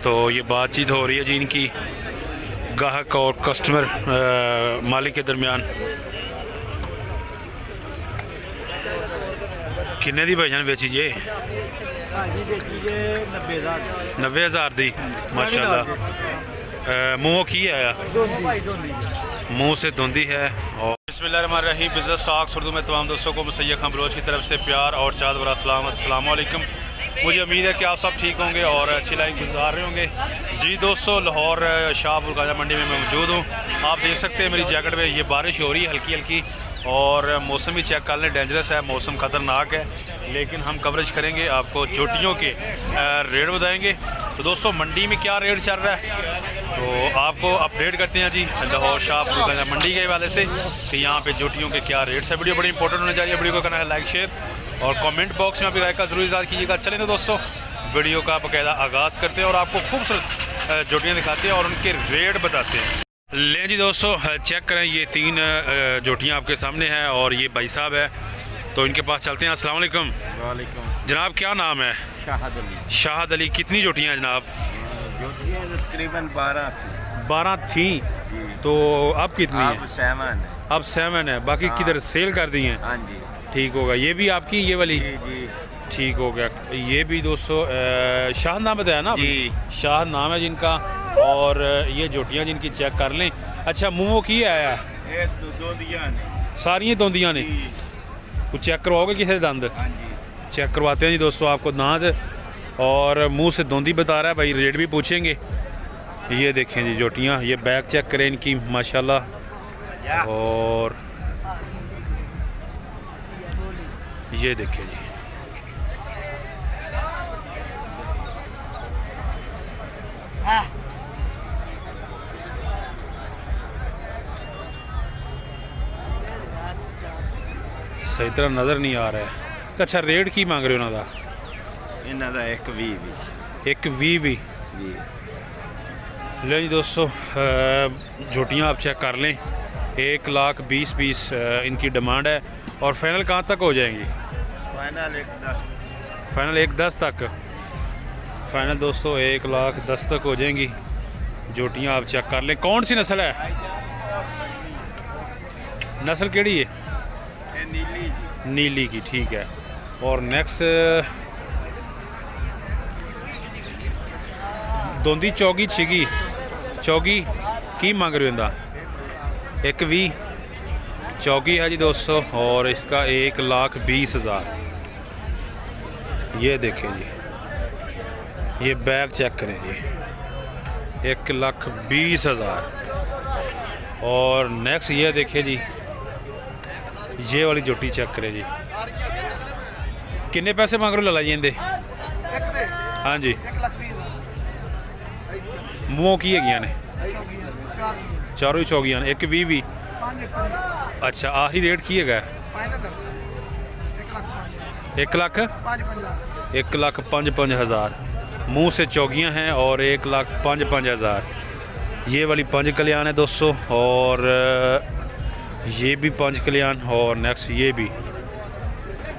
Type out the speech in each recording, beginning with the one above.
तो ये बातचीत हो रही है जी इनकी ग्राहक और कस्टमर मालिक के दरमियान। किन्ने दी भाईजान बेची जे? 90,000 दी माशाल्लाह। मुँह की आया? मुँह से धुंधी है। और बिस्मिल्लाहिर्रहमानिर्रहीम। बिज़नेस स्टॉक्स उर्दू में तमाम दोस्तों को मुसैयद खान बलोच की तरफ से प्यार और चाँद भरा सलाम। अस्सलाम वालेकुम। मुझे उम्मीद है कि आप सब ठीक होंगे और अच्छी लाइफ गुजार रहे होंगे। जी दोस्तों, लाहौर शाहपुर गाजा मंडी में मैं मौजूद हूँ। आप देख सकते हैं मेरी जैकेट में ये बारिश हो रही है हल्की हल्की, और मौसम भी चेक कर लें, डेंजरस है, मौसम ख़तरनाक है, लेकिन हम कवरेज करेंगे, आपको चोटियों के रेट बताएंगे। तो दोस्तों मंडी में क्या रेट चल रहा है तो आपको अपडेट करते हैं जी लाहौर शाहपुर गाजा मंडी के हवाले से कि यहाँ पे चोटियों के क्या रेट्स है। वीडियो बड़ी इंपॉर्टेंट होने चाहिए, वीडियो को करना है लाइक शेयर और कमेंट बॉक्स में अपनी राय का ज़रूर इज़हार कीजिएगा। चलें तो दोस्तों वीडियो का बाकायदा आगाज़ करते हैं और आपको खूबसूरत जोटियाँ दिखाते हैं और उनके रेट बताते हैं। लें जी दोस्तों, चेक करें, ये 3 जोटियाँ आपके सामने हैं और ये भाई साहब है, तो इनके पास चलते हैं। अस्सलाम वालेकुम। वालेकुम। जनाब क्या नाम है? शाहद अली। शाहद अली। कितनी जोटियाँ हैं जनाब? जोटियाँ तकरीबन 12 थी। 12 थी। तो अब कितनी है? अब 7 है। अब 7 है। बाकी किधर सेल कर दी हैं? हाँ जी। ठीक होगा। ये भी आपकी ये वाली? जी जी ठीक हो गया। ये भी दोस्तों शाह नाम बताया ना जी, शाह नाम है जिनका। और ये जोटियाँ जिनकी चेक कर लें। अच्छा, मुँह की आया है? ये दो दिया ने सारियाँ दोंदियाँ ने। कुछ चेक करवाओगे किसी दंद? हाँ जी। चेक करवाते हैं जी दोस्तों आपको दांत, और मुंह से दोंदी बता रहा है भाई, रेट भी पूछेंगे। ये देखें जी जोटियाँ, ये बैक चेक करें इनकी माशाल्लाह। और ये देखें जी, सही तरह नज़र नहीं आ रहा है। अच्छा, रेट की मांग रहे हो उन्होंने? इन्हों का एक 20 भी जी। ले जी दोस्तों, जोटियाँ आप चेक कर लें। 1,20,000 इनकी डिमांड है। और फाइनल कहाँ तक हो जाएंगी? फाइनल 1,10। फाइनल 1,10 तक। फाइनल दोस्तों 1,10,000 तक हो जाएंगी जोटियाँ आप चेक कर लें। कौन सी नस्ल है? नस्ल केड़ी है? नीली जी। नीली की। ठीक है। और नेक्स्ट दोंदी चौगी छिगी चौगी की मांग रहे हो? 1,20 चौगी है जी दोस्तों, और इसका 1,20,000। ये देखें जी, ये बैग चेक करें जी, 1,20,000। और नेक्स्ट ये देखें जी, ये वाली जोटी चेक करें जी। किन्ने पैसे मांग रहे हो ललाई जाते? हाँ जी। मुँह की है ने? चारों ही चौगियां ने। 1,20 भी। अच्छा, आखिरी रेट की है? 1,05,000। मुँह से चौगियां हैं और 1,05,000। ये वाली 5 कल्याण है दोस्तों, और ये भी 5 कल्याण, और नेक्स्ट ये भी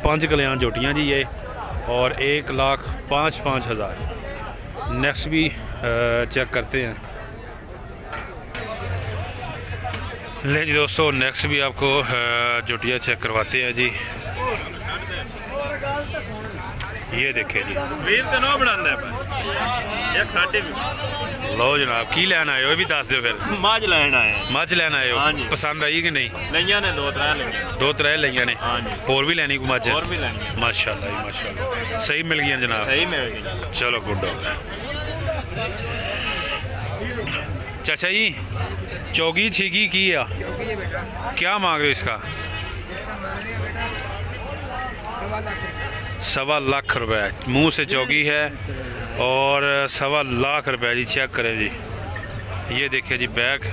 5 कल्याण जोटियाँ जी ये, और 1,05,000। नेक्स्ट भी चेक करते हैं। ले जी दोस्तों, नेक्स्ट भी आपको जोटियाँ चेक करवाते हैं जी। ये देखे जी, लो जनाब की लैन आए हो? ये भी दस दो फिर। मझ लैन आए। मझ लैन आए हो? हाँ जी। पसंद आई कि नहीं? लइयां ने 2-3 लइयां ने। हाँ जी। और भी लेनी को मझ? और भी लेनी। माशाल्लाह जी माशाल्लाह, सही मिल गई जनाब। सही मिल गई। चलो गुड हो गया। चाचा जी, चौगी छीगी की है, क्या मांग रहे हो इसका? 1,25,000 रुपये। मुँह से चौगी है और 1,25,000 रुपये जी। चेक करें जी, ये देखिए जी बैग।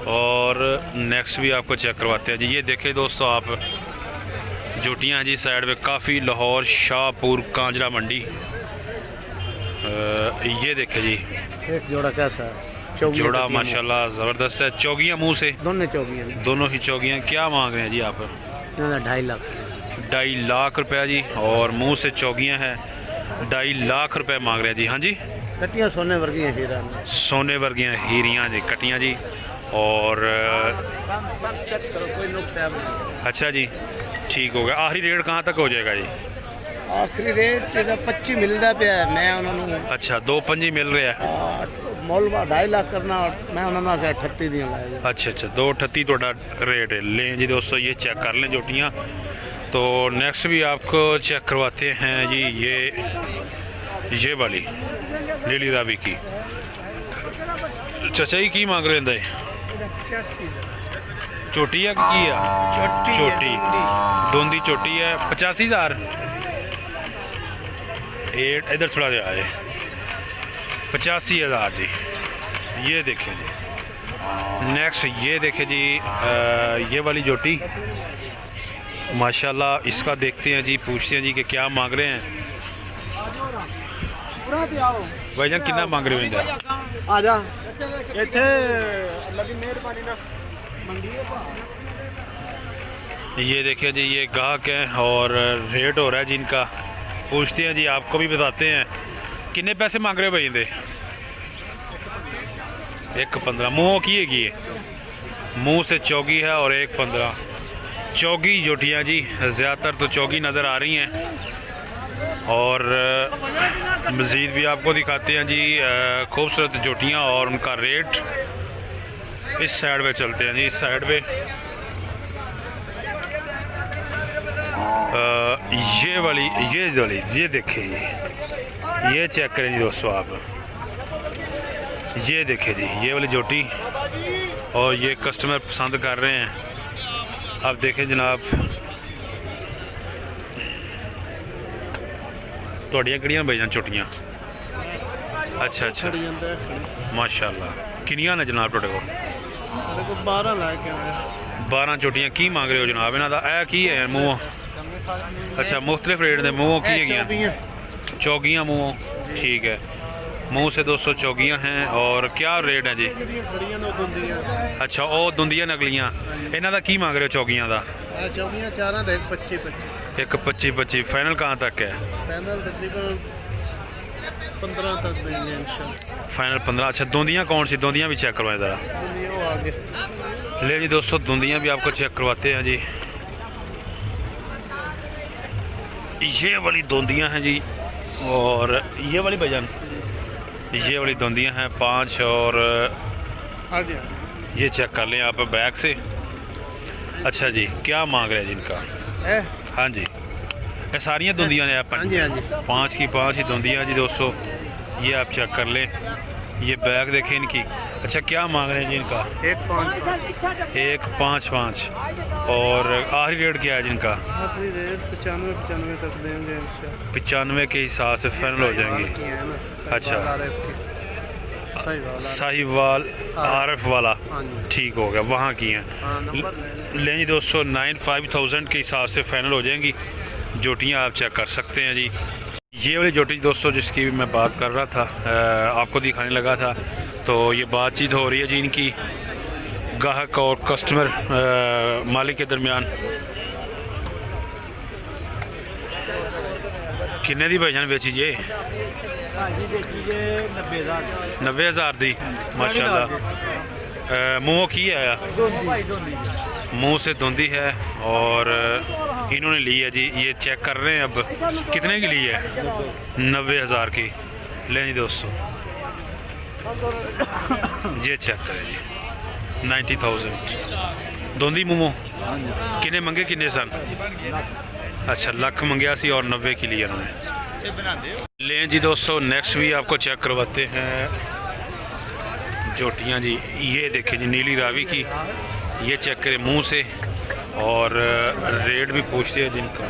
और नेक्स्ट भी आपको चेक करवाते हैं जी। ये देखिए दोस्तों आप जोटियाँ हैं जी साइड में काफ़ी, लाहौर शाहपुर कांजरा मंडी। ये देखिए जी, एक जोड़ा कैसा है? जोड़ा माशाल्लाह ज़बरदस्त है। चौगियाँ मुँह से? दोनों चौगियाँ। दोनों ही चौगियाँ। क्या मांग रहे हैं जी आप? 2.5 लाख। 2.5 लाख रुपया जी। और मुँह से चौगियाँ हैं 2.5 लाख रुपए मांग रहे हैं जी। हाँ जी, कटियां सोने वर्गी हैं हीरा में। सोने वर्गियाँ हीरियाँ जी, कटियाँ जी। और सब चेक करो, कोई नुकसान नहीं। अच्छा जी, ठीक हो गया। आखिरी रेट कहाँ तक हो जाएगा जी? आखिरी रेट किदा 25 मिलता पिया है। मैं उन्होंने अच्छा, 2.5 मिल रहा है। मोल 2.5 लाख करना, मैं उन्होंने आखिया 38 दी लाया। अच्छा अच्छा, 2.38 थोड़ा रेट है। लें जी दोस्तों, ये चेक कर लें जोटियाँ। तो नेक्स्ट भी आपको चेक करवाते हैं जी। ये वाली नीली रावी की चाचा जी की मांग रहे हैं? चोटी है कि की है? चोटी दोंदी चोटी है। 85,000। इधर थोड़ा जा आए। 85,000 जी। ये देखें जी। नेक्स्ट ये देखें जी, ये वाली जोटी माशाल्लाह। इसका देखते हैं जी, पूछते हैं जी कि क्या मांग रहे हैं भाईजान, कितना मांग रहे हो इनका? आ जा इथे अल्लाह दी मेहरबानी ना मंडी है। ये देखिए जी, ये गाहक हैं और रेट हो रहा है जी इनका। पूछते हैं जी, आपको भी बताते हैं। कितने पैसे मांग रहे हो भाई इनके? 1.15। मुँह की है, मुँह से चौगी है और 1.15 चौगी जोटियाँ जी। ज़्यादातर तो चौगी नज़र आ रही हैं। और मज़ीद भी आपको दिखाते हैं जी खूबसूरत जोटियाँ और उनका रेट। इस साइड पे चलते हैं जी, इस साइड पे ये देखिए, ये चेक करें जी दोस्तों आप। ये देखिए जी, ये वाली जोटी, और ये कस्टमर पसंद कर रहे हैं। आप देखें जनाब, ਤੁਹਾਡੀਆਂ ਕਿਹੜੀਆਂ ਭਾਈਜਾਨ ਛੋਟੀਆਂ? अच्छा अच्छा, माशाल्लाह। किनियां ने जनाब ਤੁਹਾਡੇ ਕੋਲ? 12 ला के आया। 12 ਚੋਟੀਆਂ। ਕੀ ਮੰਗ ਰਹੇ ਹੋ ਜਨਾਬ ਇਹਨਾਂ ਦਾ? ਇਹ ਕੀ ਹੈ ਮੂੰਹ? अच्छा, मुख्तलिफ रेट के मूँहों की है? चौगियाँ मूँहों, ठीक है। मुँह से 200 चौगियाँ हैं। और क्या रेट है जी? अच्छा, वो दुंदियाँ नकलियाँ, इन्हों का की मांग रहे हो चौगियाँ का? 1.25। फाइनल कहाँ तक है? फाइनल तकरीबन 15 तक देंगे इंशाल्लाह। फाइनल 15। अच्छा, दुंदियाँ कौन सी? दुंदियाँ भी चेक करवाएं ज़रा। ले जी दोस्तों, दुंदियाँ भी आपको चेक करवाते हैं जी। ये वाली दोंदियाँ हैं जी। और ये वाली भाईजान, ये वाली दोंदियाँ हैं 5। और ये चेक कर लें आप बैग से। अच्छा जी, क्या मांग रहे हैं जिनका? हाँ जी, ये सारियाँ दोंदियाँ ने आप? 5 की 5 ही दोंदियाँ जी दोस्तों। ये आप चेक कर लें, ये बैग देखें इनकी। अच्छा, क्या मांग रहे हैं जी इनका? 1.5। और आखिरी रेट क्या है जिनका? आखिरी रेट 95 तक देंगे इंशाल्लाह। 95 के हिसाब से फाइनल हो जाएंगे। अच्छा, साहिवाल आरफ वाला, ठीक हो गया, वहाँ की हैं। लें जी दोस्तों, 95,000 के हिसाब से फाइनल हो जाएंगी जोटियाँ। आप चेक कर सकते हैं जी। ये वाली जोटी दोस्तों जिसकी भी मैं बात कर रहा था, आपको दिखाने लगा था। तो ये बातचीत हो रही है जी इनकी गाहक और कस्टमर मालिक के दरमियान। किन्ने दी भाईजान बेची जे? 90,000 दी, माशाल्लाह। मुँह की है? मुँह से धुंधी है। और इन्होंने ली है जी, ये चेक कर रहे हैं अब कितने की ली है? 90,000 की। लें जी दोस्तों, ये चेक करें जी, 90,000 धुंधी मुँह। किन्ने मंगे, किन्ने सन? अच्छा, लख मंगया सी और 90 की लिया उन्होंने। लें जी दोस्तों, नेक्स्ट भी आपको चेक करवाते हैं जोटियाँ जी। ये देखें जी, नीली रावी की। ये चेक करें मुंह से। और रेट भी पूछते हैं जिनका।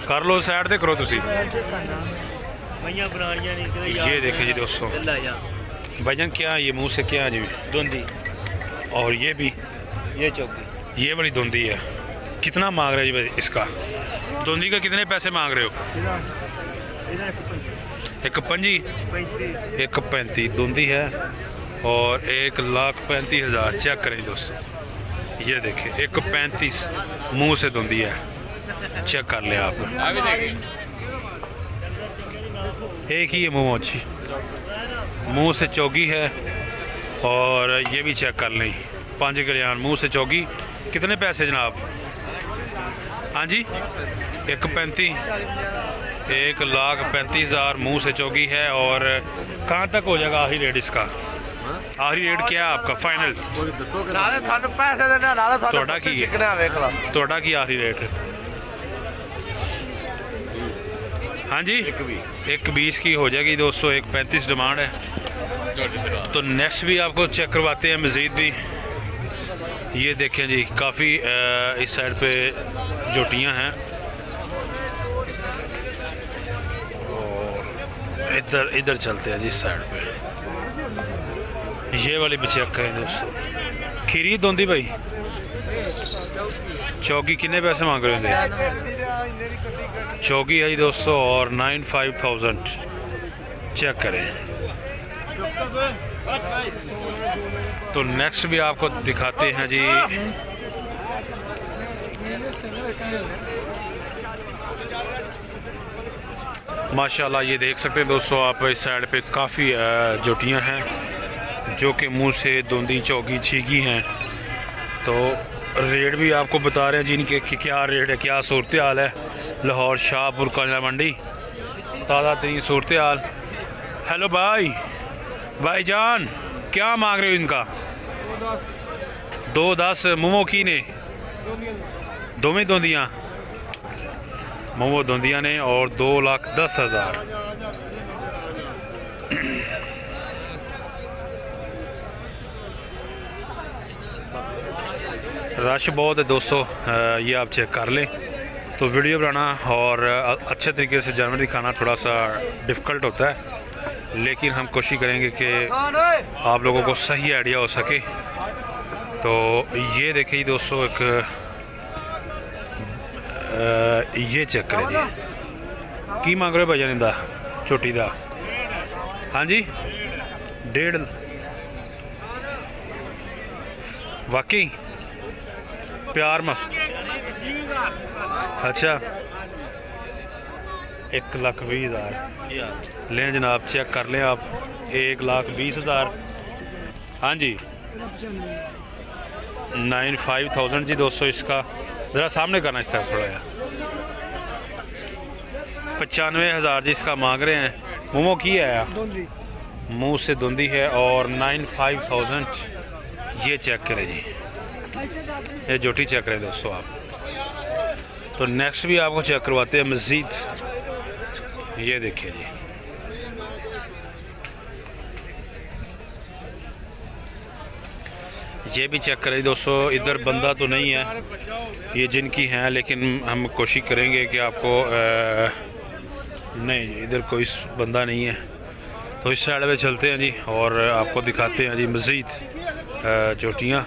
कर लो साइड से करो तुसी। ये देखें जी दोस्तों भाईजान, क्या ये मुंह से क्या है जी? धुंधी। और ये भी, ये चौकी, ये बड़ी धुंधी है। कितना मांग रहे हैं जी इसका? धुंधी का कितने पैसे मांग रहे हो? 1.25। 1.35 धुंधी है। और 1,35,000 चेक करें दोस्तों। ये देखें, 1.35 मुँह से धुंधी है। चेक कर लें आप। एक ही है मुँह अच्छी, मुँह से चौगी है। और ये भी चेक कर लें, 5 कल्याण मुँह से चौगी। कितने पैसे जनाब? हाँ जी 1,35,000, 1,35,000 मुँह से चौगी है। और कहाँ तक हो जाएगा आखिरी रेट इसका? आखिरी रेट क्या है आपका फाइनल? तोड़ा की है, तोड़ा की आखिरी रेट? हाँ जी 1,20 की हो जाएगी दोस्तों, 1,35 डिमांड है। तो नेक्स्ट भी आपको चेक करवाते हैं मज़ीद भी। ये देखें जी, काफ़ी इस साइड पे जोटियां हैं। और इधर चलते हैं जी इस साइड पे। ये वाली भी चेक करें दोस्तों। खीरी दोंदी भाई चौकी कितने पैसे मांग रहे हैं? चौकी है जी दोस्तों और 95,000। चेक करें। तो नेक्स्ट भी आपको दिखाते हैं जी। माशाल्लाह ये देख सकते हैं दोस्तों आप, इस साइड पे काफ़ी जोटियां हैं जो कि मुंह से दोंदी चौकी छीगी हैं। तो रेट भी आपको बता रहे हैं जिनके कि क्या रेट है, क्या सूरत हाल है। लाहौर शाहपुर कांजला मंडी ताज़ा तरीन सूरत हाल। हेलो भाईजान क्या मांग रहे हो इनका? 2,10 मोमो की ने दोवें दोंदियाँ मोमो दोंदियाँ ने और 2,10,000। रश बहुत है दोस्तों, ये आप चेक कर लें। तो वीडियो बनाना और अच्छे तरीके से जानवर दिखाना थोड़ा सा डिफ़िकल्ट होता है, लेकिन हम कोशिश करेंगे कि आप लोगों को सही आइडिया हो सके। तो ये देखिए दोस्तों, एक ये चेक करें जी, की मांग रहे हो भाईजान इंदा छोटी दा? हाँ जी 1.5 वाकई प्यार में। अच्छा 1,20,000 लें जनाब, चेक कर लें आप। 1,20,000 हाँ जी 95,000 जी दोस्तों। इसका ज़रा सामने करना इस तरह थोड़ा यार। 95,000 जी इसका मांग रहे हैं। मोमो की है, मुंह से धुंधी है और 95,000। ये चेक करें जी, ये जोटी चेक करें दोस्तों आप। तो नेक्स्ट भी आपको चेक करवाते हैं मज़ीद। ये देखिए जी, ये भी चेक करें दोस्तों। इधर बंदा तो नहीं है, ये जिनकी हैं, लेकिन हम कोशिश करेंगे कि आपको नहीं जी इधर कोई बंदा नहीं है। तो इस साइड पे चलते हैं जी और आपको दिखाते हैं जी मज़ीद चोटियाँ।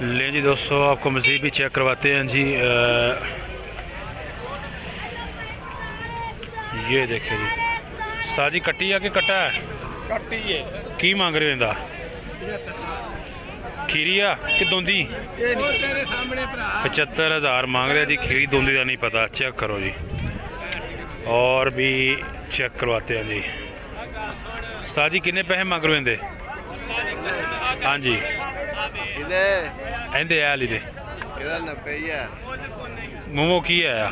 लें जी दोस्तों, आपको मज़ीद भी चेक करवाते हैं जी। ये देखें जी, साजी कट्टी है कि कट्टा है? कट्टी है। की मांग रहे हो इंदा? खीरिया कि दोंदी? 75,000 मांग रहे जी। खीरी दोंदी का नहीं पता, चेक करो जी। और भी चेक करवाते हैं जी। साजी कितने पैसे मांग रहे हैं? हाँ जी इंदे आली दे मोमो की है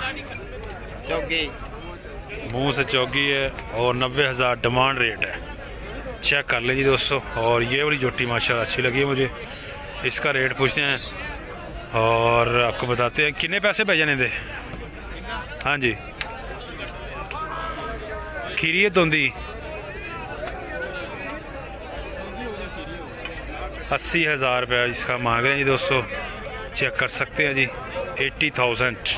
चौकी, मुँह से चौकी है और 90,000 डिमांड रेट है। चेक कर लें जी दोस्तों। और ये वाली जोटी माशाल्लाह अच्छी लगी है मुझे। इसका रेट पूछते हैं और आपको बताते हैं कितने पैसे भेजने दे। हाँ जी खीरी है दोंदी 80,000 रुपया इसका मांग रहे हैं जी दोस्तों। चेक कर सकते हैं जी 80,000।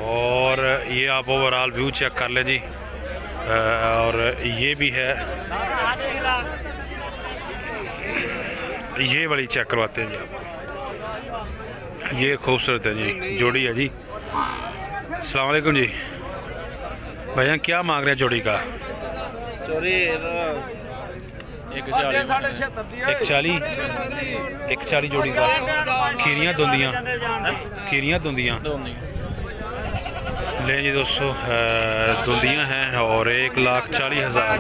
और ये आप ओवरऑल व्यू चेक कर लें जी। और ये भी है, ये वाली चेक करवाते हैं जी आप। ये खूबसूरत है जी, जोड़ी है जी। अस्सलाम वालेकुम जी। भैया क्या मांग रहे हैं जोड़ी का? चोरी एक 40 जोड़ी का खीरियाँ दुंदियाँ ले जी दोस्तों, दुंदियाँ हैं और 1,40,000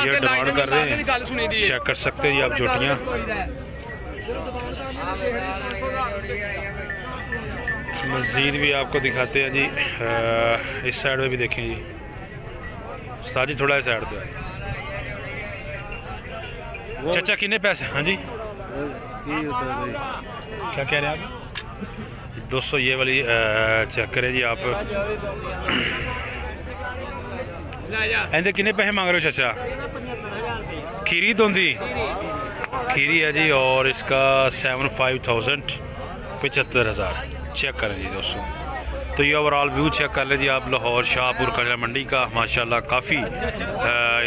ये डिमांड कर रहे हैं। चेक कर सकते हैं जी आप जोटियाँ। मज़ीद भी आपको दिखाते हैं जी, इस साइड में भी देखें जी, साजी थोड़ा इस साइड पे। चाचा कितने पैसे? हाँ जी क्या कह रहे हैं आप? दोस्तों ये वाली चेक करें जी आप, कितने पैसे मांग रहे हो चाचा? खीरी धुंदी खीरी है जी और इसका 75,000 75,000। चेक करें जी दोस्तों। तो ये ओवरऑल व्यू चेक कर लीजिए आप लाहौर शाहपुर खजरा मंडी का। माशाल्लाह काफ़ी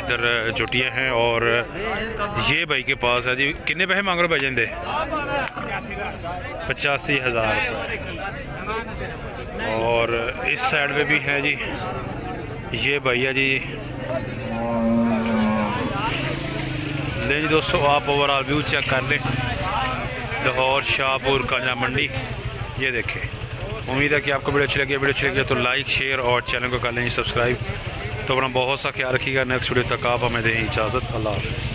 इधर जुटियाँ हैं और ये भाई के पास है जी। कितने पैसे मांग रहे हो भाई जिंदे? 85,000 रुपये। और इस साइड पे भी है जी, ये भैया जी। ले जी दोस्तों आप ओवरऑल व्यू चेक कर लें लाहौर शाहपुर खजरा मंडी। ये देखें। उम्मीद है कि आपको वीडियो अच्छी लगी तो लाइक शेयर और चैनल को कर लें सब्सक्राइब। तो अपना बहुत सा ख्याल रखिएगा। नेक्स्ट वीडियो तक आप हमें दें इजाज़त। अल्लाह हाफ़िज़।